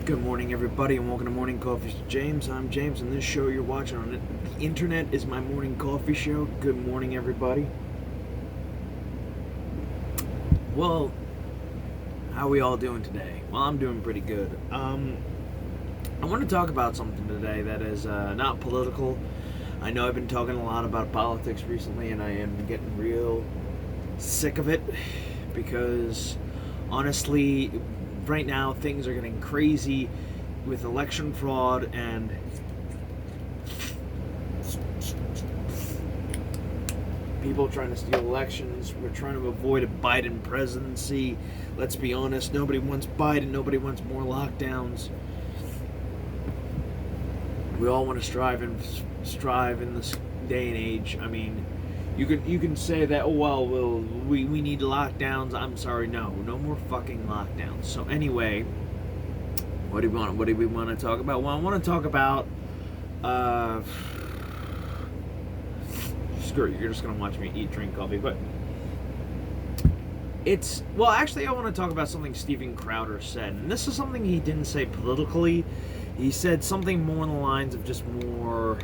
Good morning, everybody, and welcome to Morning Coffees with James. I'm James, and this show you're watching on the internet is my morning coffee show. Good morning, everybody. Well, how are we all doing today? Well, I'm doing pretty good. I want to talk about something today that is not political. I know I've been talking a lot about politics recently, and I am getting real sick of it because, honestly, right now things are getting crazy with election fraud and people trying to steal elections. We're trying to avoid a Biden presidency. Let's be honest, nobody wants Biden, nobody wants more lockdowns. We all want to strive in this day and age. I mean, you can say that, we need lockdowns. I'm sorry, no more fucking lockdowns. So anyway, what do we want to talk about? Well, I want to talk about screw it, you're just gonna watch me eat, drink coffee, but actually I want to talk about something Steven Crowder said, and this is something he didn't say politically. He said something more on the lines of just more.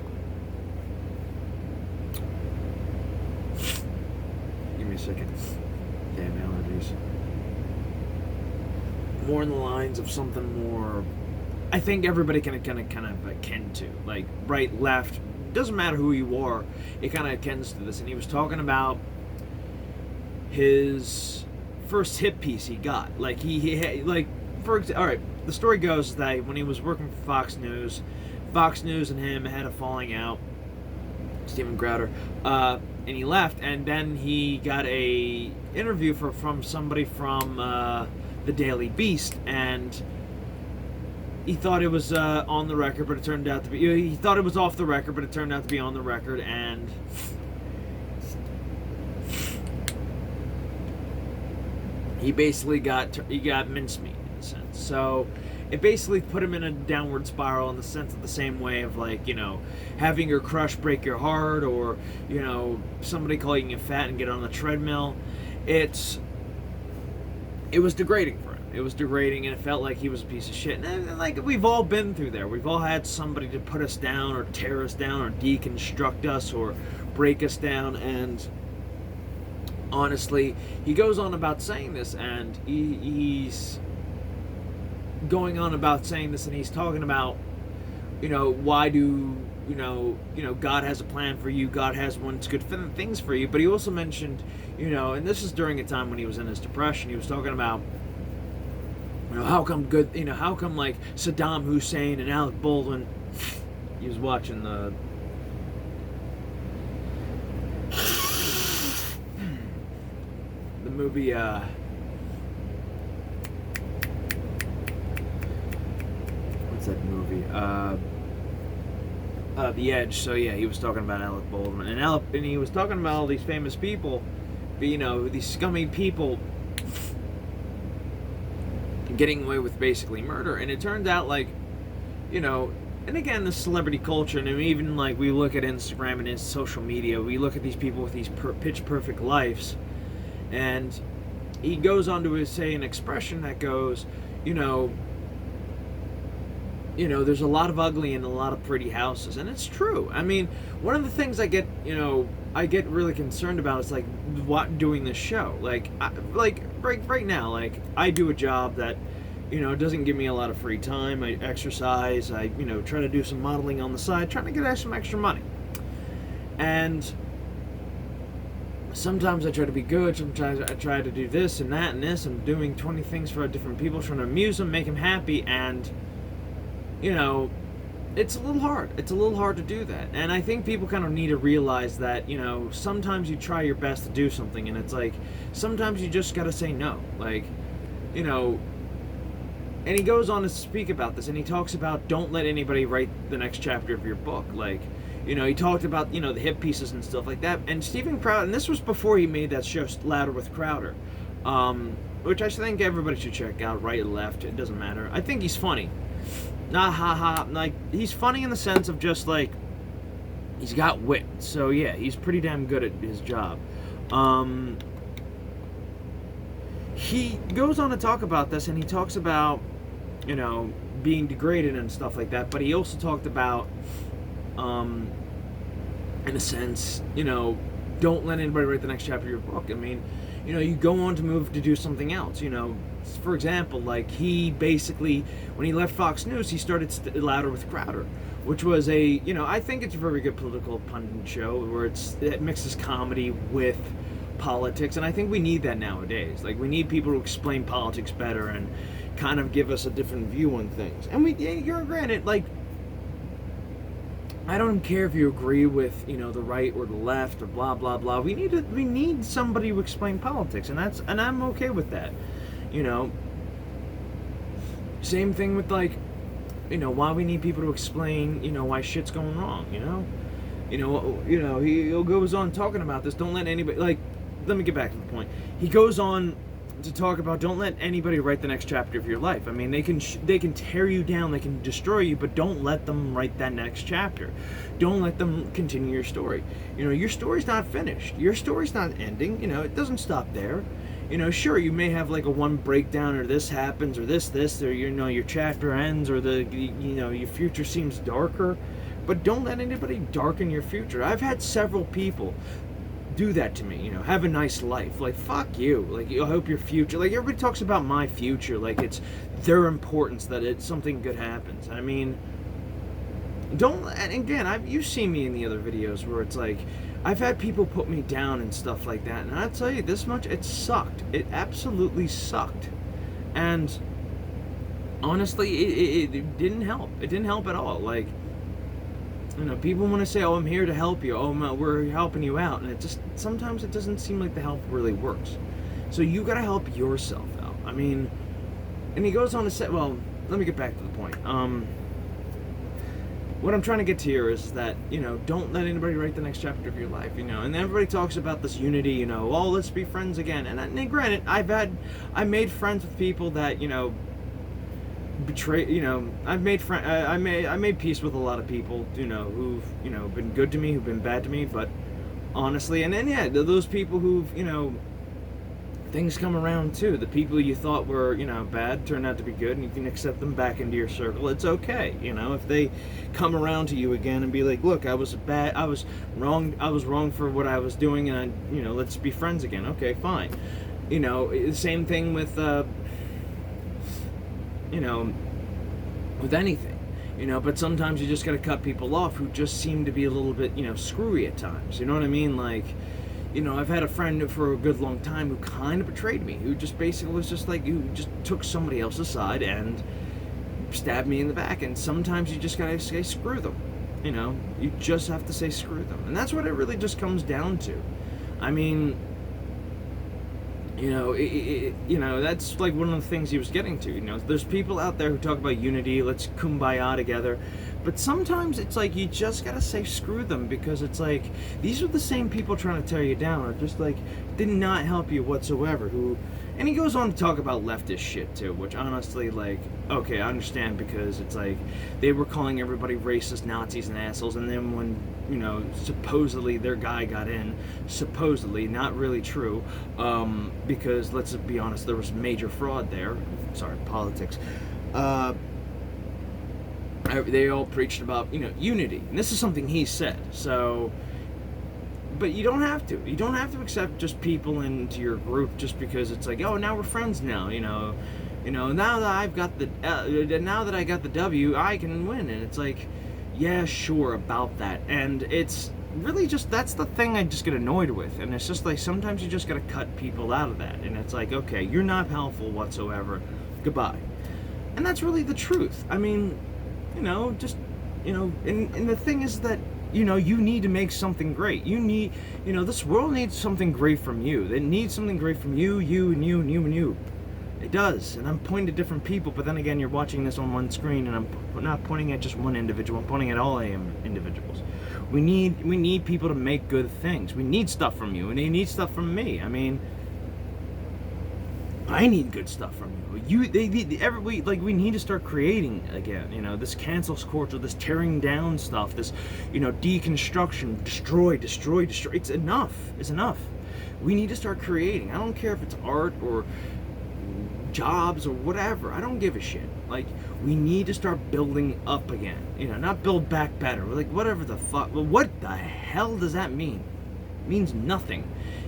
Give me a second. Damn allergies. More in the lines of something more. I think everybody can kind of akin to, like right, left. Doesn't matter who you are. It kind of akins to this, and he was talking about his first hit piece he got. Like he like all right. The story goes that when he was working for Fox News and him had a falling out, Steven Crowder, and he left, and then he got a interview from somebody from the Daily Beast, and he thought it was on the record, but it turned out to be. He thought it was off the record, but it turned out to be on the record, and he basically got mincemeat in a sense. So it basically put him in a downward spiral in the sense of the same way of, like, having your crush break your heart, or somebody calling you fat and get on the treadmill. It was degrading for him. It was degrading, and it felt like he was a piece of shit. And like, we've all been through there. We've all had somebody to put us down, or tear us down, or deconstruct us, or break us down. And honestly, he goes on about saying this, and he's going on about saying this, and he's talking about, why do God has a plan for you, God has one good things for you. But he also mentioned, and this is during a time when he was in his depression. He was talking about, how come like Saddam Hussein and Alec Baldwin. He was watching the movie what's that movie? The Edge. So yeah, he was talking about Alec Baldwin, and he was talking about all these famous people, these scummy people getting away with basically murder. And it turned out, like, and again, the celebrity culture, and even like we look at Instagram and social media, we look at these people with these pitch perfect lives, and he goes on to say an expression that goes, there's a lot of ugly and a lot of pretty houses, and it's true. I mean, one of the things I get really concerned about is, like, doing this show. Like right now, like, I do a job that, doesn't give me a lot of free time. I exercise. I, try to do some modeling on the side, trying to get some extra money. And sometimes I try to be good. Sometimes I try to do this and that and this. I'm doing 20 things for different people, trying to amuse them, make them happy, and it's a little hard. It's a little hard to do that. And I think people kind of need to realize that, sometimes you try your best to do something, and it's like, sometimes you just gotta say no. Like, and he goes on to speak about this, and he talks about, don't let anybody write the next chapter of your book. Like, he talked about, the hit pieces and stuff like that. And Steven Crowder, and this was before he made that show, Louder with Crowder, which I think everybody should check out, right or left, it doesn't matter. I think he's funny. Not ha-ha, like, he's funny in the sense of just, like, he's got wit. So, yeah, he's pretty damn good at his job. He goes on to talk about this, and he talks about you know, being degraded and stuff like that. But he also talked about, in a sense, you know, don't let anybody write the next chapter of your book. I mean, you know, you go on to move to do something else. You know, for example, like he basically, when he left Fox News, he started Louder with Crowder, which was a, you know, I think it's a very good political pundit show where it mixes comedy with politics, and I think we need that nowadays. Like, we need people to explain politics better and kind of give us a different view on things. And you're granted, like, I don't care if you agree with, you know, the right or the left or blah blah blah. We need somebody to explain politics, and I'm okay with that. You know, same thing with, like, you know, why we need people to explain, you know, why shit's going wrong. You know, he goes on talking about this. Don't let anybody, like, let me get back to the point. He goes on to talk about, don't let anybody write the next chapter of your life. I mean, they can tear you down, they can destroy you, but don't let them write that next chapter. Don't let them continue your story. You know, your story's not finished. Your story's not ending. You know, it doesn't stop there. You know, sure, you may have like a one breakdown, or this happens, or this, or, you know, your chapter ends, or you know, your future seems darker, but don't let anybody darken your future. I've had several people do that to me, you know, have a nice life. Like, fuck you. Like, I hope your future, like, everybody talks about my future like it's their importance that it's something good happens. I mean, don't, and again, you've seen me in the other videos where it's like, I've had people put me down and stuff like that, and I'll tell you this much, it sucked. It absolutely sucked. And honestly, it didn't help. It didn't help at all. Like, you know, people want to say, oh, I'm here to help you. Oh, we're helping you out. And it just, sometimes it doesn't seem like the help really works. So you got to help yourself out. I mean, and he goes on to say, well, let me get back to the point. What I'm trying to get to here is that, you know, don't let anybody write the next chapter of your life, you know. And everybody talks about this unity, you know, oh, let's be friends again. And granted, I made friends with people that, you know, you know, I made peace with a lot of people, you know, who've, you know, been good to me, who've been bad to me, but honestly, and then, yeah, those people who've, you know, things come around too. The people you thought were, you know, bad turn out to be good, and you can accept them back into your circle. It's okay, you know, if they come around to you again and be like, look, I was wrong for what I was doing, and you know, let's be friends again. Okay, fine. You know, the same thing with, you know, with anything, you know, but sometimes you just got to cut people off who just seem to be a little bit, you know, screwy at times, you know what I mean? Like, you know, I've had a friend for a good long time who kind of betrayed me, who just basically was just like, who just took somebody else's side and stabbed me in the back. And sometimes you just got to say screw them, you know, you just have to say screw them. And that's what it really just comes down to. I mean, you know, you know, that's like one of the things he was getting to. You know, there's people out there who talk about unity, let's kumbaya together, but sometimes it's like you just gotta say screw them, because it's like these are the same people trying to tear you down, or just like did not help you whatsoever. And he goes on to talk about leftist shit too, which honestly, like, okay, I understand, because it's like they were calling everybody racist, Nazis, and assholes, and then when, you know, supposedly their guy got in, supposedly, not really true, because let's be honest, there was major fraud there. Sorry, politics. They all preached about, you know, unity, and this is something he said. So, but you don't have to. You don't have to accept just people into your group just because it's like, oh, now we're friends now. You know, now that I got the W, I can win. And it's like, yeah, sure about that. And it's really just, that's the thing I just get annoyed with. And it's just like sometimes you just gotta cut people out of that. And it's like, okay, you're not helpful whatsoever. Goodbye. And that's really the truth. I mean, you know, just, you know, and the thing is that, you know, you need to make something great. You need, you know, this world needs something great from you. It needs something great from you, and you. It does. And I'm pointing to different people, but then again, you're watching this on one screen, and I'm not pointing at just one individual. I'm pointing at all individuals. We need people to make good things. We need stuff from you, and they need stuff from me. I mean, I need good stuff from you. We need to start creating again. You know, this cancel culture, this tearing down stuff, this, you know, deconstruction, destroy. It's enough. It's enough. We need to start creating. I don't care if it's art or jobs or whatever. I don't give a shit. Like, we need to start building up again. You know, not build back better. Like, whatever the fuck. Well, what the hell does that mean? It means nothing.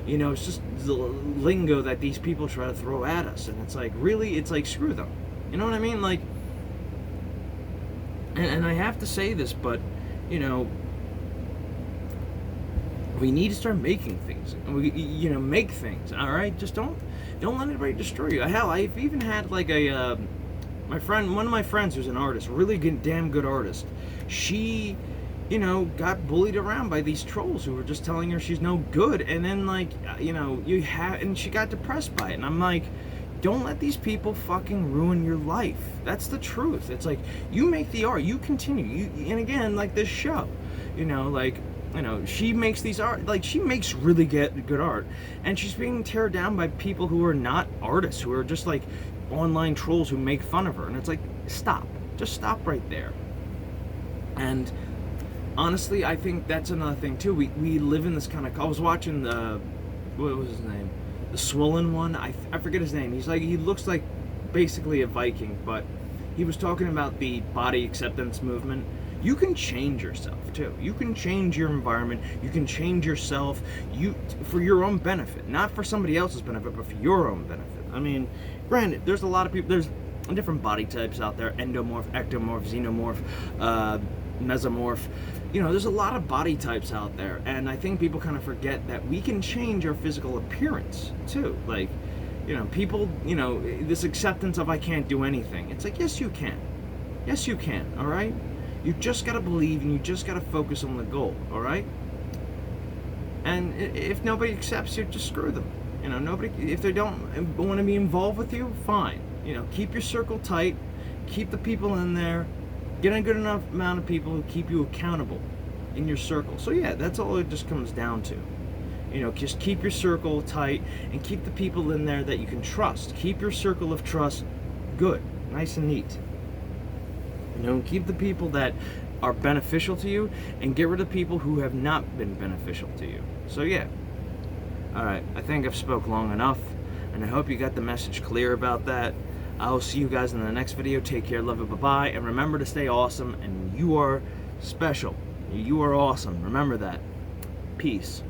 You know, it's just the lingo that these people try to throw at us. And it's like, really, it's like, screw them. You know what I mean? Like, and I have to say this, but, you know, we need to start making things. We, you know, make things. All right, just don't let anybody destroy you. Hell, I've even had like a one of my friends who's an artist, really good, damn good artist. She, you know, got bullied around by these trolls who were just telling her she's no good, and then like, you know, and she got depressed by it. And I'm like, don't let these people fucking ruin your life. That's the truth. It's like, you make the art, you continue. And again, like this show, you know, like, you know, she makes these art, like, she makes really good art, and she's being teared down by people who are not artists, who are just like online trolls who make fun of her. And it's like, stop. Just stop right there. And honestly, I think that's another thing too. We live in this kind of, I was watching what was his name? The Swollen one. I forget his name. He looks like basically a Viking, but he was talking about the body acceptance movement. You can change yourself too. You can change your environment. You can change yourself. For your own benefit, not for somebody else's benefit, but for your own benefit. I mean, granted, there's a lot of people. There's different body types out there: endomorph, ectomorph, xenomorph, mesomorph. You know, there's a lot of body types out there, and I think people kind of forget that we can change our physical appearance too. Like, you know, people, you know, this acceptance of I can't do anything. It's like, yes, you can. Yes, you can. All right. You just gotta believe, and you just gotta focus on the goal, all right? And if nobody accepts you, just screw them. You know, if they don't want to be involved with you, fine. You know, keep your circle tight, keep the people in there, get a good enough amount of people who keep you accountable in your circle. So yeah, that's all it just comes down to. You know, just keep your circle tight and keep the people in there that you can trust. Keep your circle of trust good, nice and neat. You know, keep the people that are beneficial to you and get rid of people who have not been beneficial to you. So yeah. Alright, I think I've spoke long enough, and I hope you got the message clear about that. I will see you guys in the next video. Take care, love it, bye-bye, and remember to stay awesome, and you are special. You are awesome. Remember that. Peace.